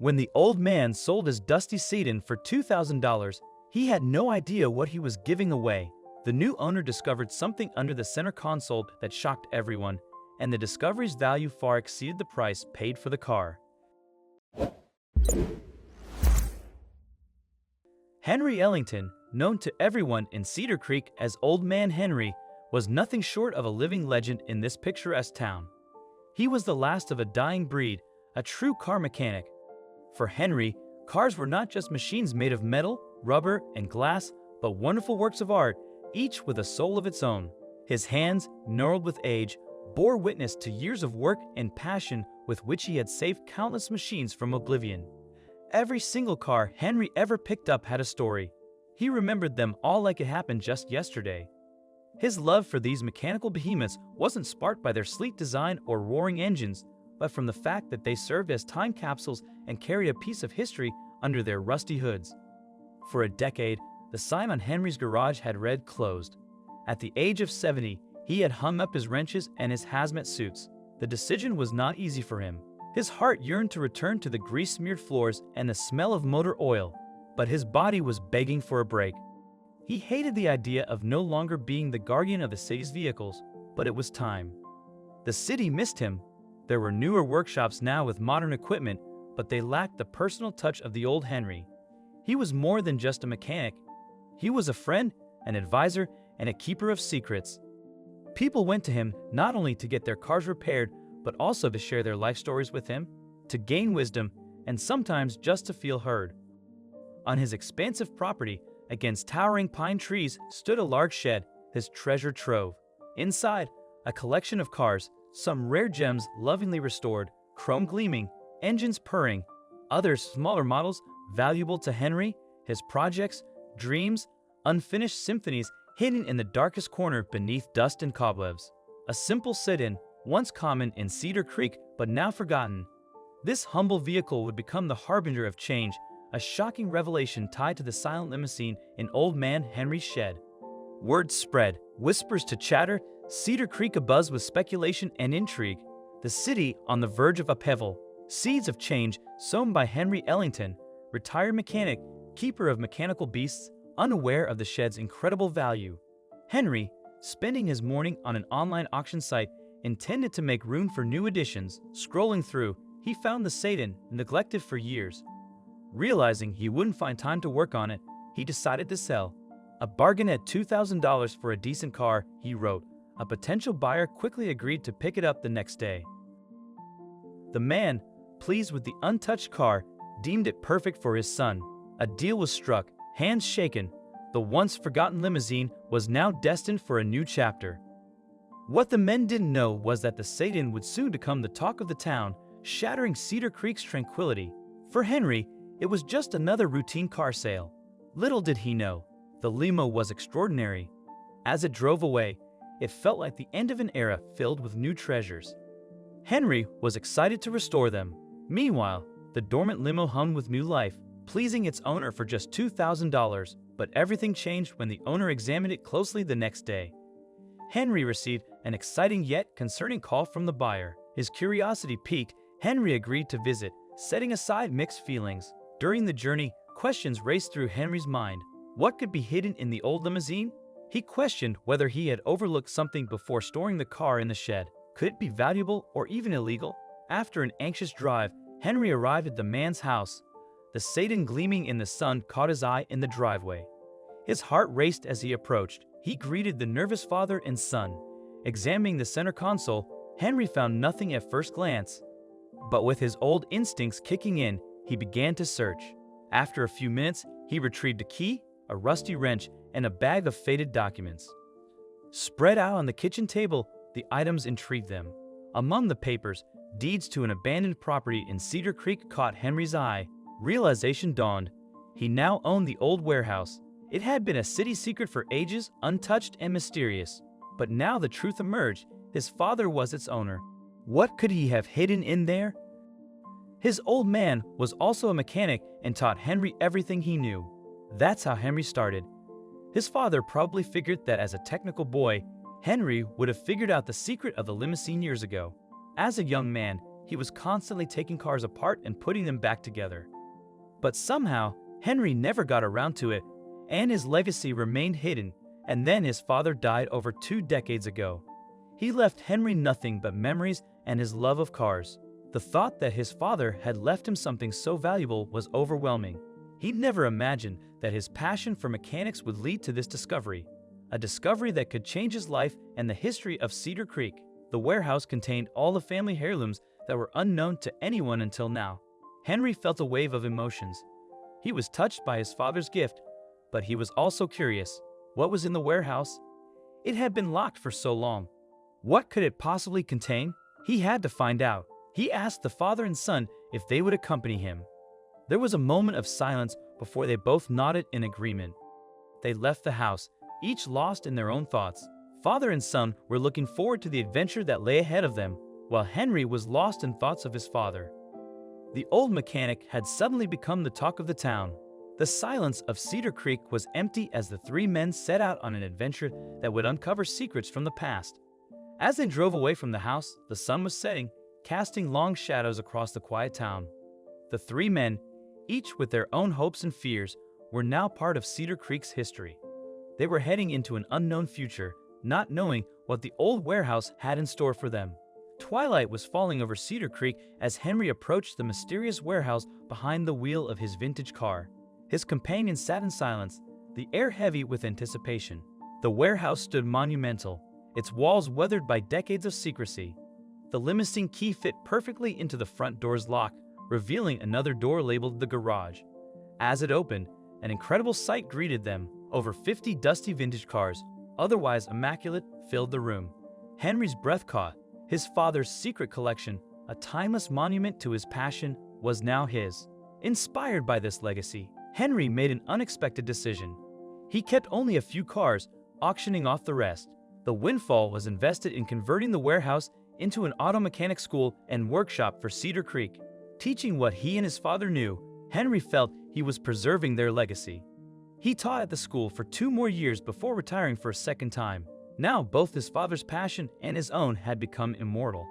When the old man sold his dusty sedan for $2,000, he had no idea what he was giving away. The new owner discovered something under the center console that shocked everyone, and the discovery's value far exceeded the price paid for the car. Henry Ellington, known to everyone in Cedar Creek as Old Man Henry, was nothing short of a living legend in this picturesque town. He was the last of a dying breed, a true car mechanic. For Henry, cars were not just machines made of metal, rubber, and glass, but wonderful works of art, each with a soul of its own. His hands, gnarled with age, bore witness to years of work and passion with which he had saved countless machines from oblivion. Every single car Henry ever picked up had a story. He remembered them all like it happened just yesterday. His love for these mechanical behemoths wasn't sparked by their sleek design or roaring engines, but from the fact that they served as time capsules and carried a piece of history under their rusty hoods. For a decade, the sign on Henry's garage had read "Closed." At the age of 70, he had hung up his wrenches and his hazmat suits. The decision was not easy for him. His heart yearned to return to the grease-smeared floors and the smell of motor oil, but his body was begging for a break. He hated the idea of no longer being the guardian of the city's vehicles, but it was time. The city missed him. There were newer workshops now with modern equipment, but they lacked the personal touch of the old Henry. He was more than just a mechanic. He was a friend, an advisor, and a keeper of secrets. People went to him not only to get their cars repaired, but also to share their life stories with him, to gain wisdom, and sometimes just to feel heard. On his expansive property, against towering pine trees, stood a large shed, his treasure trove. Inside, a collection of cars, some rare gems lovingly restored, chrome gleaming, engines purring, others smaller models valuable to Henry, his projects, dreams, unfinished symphonies hidden in the darkest corner beneath dust and cobwebs. A simple sit-in, once common in Cedar Creek but now forgotten. This humble vehicle would become the harbinger of change, a shocking revelation tied to the silent limousine in Old Man Henry's shed. Word spread, whispers to chatter, Cedar Creek abuzz with speculation and intrigue. The city on the verge of upheaval. Seeds of change sown by Henry Ellington, retired mechanic, keeper of mechanical beasts, unaware of the shed's incredible value. Henry, spending his morning on an online auction site intended to make room for new additions, scrolling through, he found the sedan, neglected for years. Realizing he wouldn't find time to work on it, he decided to sell. A bargain at $2,000 for a decent car, he wrote. A potential buyer quickly agreed to pick it up the next day. The man, pleased with the untouched car, deemed it perfect for his son. A deal was struck, hands shaken. The once forgotten limousine was now destined for a new chapter. What the men didn't know was that the sedan would soon become the talk of the town, shattering Cedar Creek's tranquility. For Henry, it was just another routine car sale. Little did he know, the limo was extraordinary. As it drove away, it felt like the end of an era filled with new treasures. Henry was excited to restore them. Meanwhile, the dormant limo hummed with new life, pleasing its owner for just $2,000, but everything changed when the owner examined it closely the next day. Henry received an exciting yet concerning call from the buyer. His curiosity piqued, Henry agreed to visit, setting aside mixed feelings. During the journey, questions raced through Henry's mind. What could be hidden in the old limousine? He questioned whether he had overlooked something before storing the car in the shed. Could it be valuable or even illegal? After an anxious drive, Henry arrived at the man's house. The sedan gleaming in the sun caught his eye in the driveway. His heart raced as he approached. He greeted the nervous father and son. Examining the center console, Henry found nothing at first glance. But with his old instincts kicking in, he began to search. After a few minutes, he retrieved a key, a rusty wrench, and a bag of faded documents. Spread out on the kitchen table, the items intrigued them. Among the papers, deeds to an abandoned property in Cedar Creek caught Henry's eye. Realization dawned. He now owned the old warehouse. It had been a city secret for ages, untouched and mysterious. But now the truth emerged. His father was its owner. What could he have hidden in there? His old man was also a mechanic and taught Henry everything he knew. That's how Henry started. His father probably figured that as a technical boy, Henry would have figured out the secret of the limousine years ago. As a young man, He was constantly taking cars apart and putting them back together. But somehow, Henry never got around to it, and his legacy remained hidden, and then his father died over 2 decades ago. He left Henry nothing but memories and his love of cars. The thought that his father had left him something so valuable was overwhelming. He'd never imagined that his passion for mechanics would lead to this discovery, a discovery that could change his life and the history of Cedar Creek. The warehouse contained all the family heirlooms that were unknown to anyone until now. Henry felt a wave of emotions. He was touched by his father's gift, but he was also curious. What was in the warehouse? It had been locked for so long. What could it possibly contain? He had to find out. He asked the father and son if they would accompany him. There was a moment of silence before they both nodded in agreement. They left the house, each lost in their own thoughts. Father and son were looking forward to the adventure that lay ahead of them, while Henry was lost in thoughts of his father. The old mechanic had suddenly become the talk of the town. The silence of Cedar Creek was empty as the 3 men set out on an adventure that would uncover secrets from the past. As they drove away from the house, the sun was setting, casting long shadows across the quiet town. The 3 men, each with their own hopes and fears, were now part of Cedar Creek's history. They were heading into an unknown future, not knowing what the old warehouse had in store for them. Twilight was falling over Cedar Creek as Henry approached the mysterious warehouse behind the wheel of his vintage car. His companion sat in silence, the air heavy with anticipation. The warehouse stood monumental, its walls weathered by decades of secrecy. The limousine key fit perfectly into the front door's lock, revealing another door labeled the garage. As it opened, an incredible sight greeted them. Over 50 dusty vintage cars, otherwise immaculate, filled the room. Henry's breath caught. His father's secret collection, a timeless monument to his passion, was now his. Inspired by this legacy, Henry made an unexpected decision. He kept only a few cars, auctioning off the rest. The windfall was invested in converting the warehouse into an auto mechanic school and workshop for Cedar Creek. Teaching what he and his father knew, Henry felt he was preserving their legacy. He taught at the school for 2 more years before retiring for a second time. Now both his father's passion and his own had become immortal.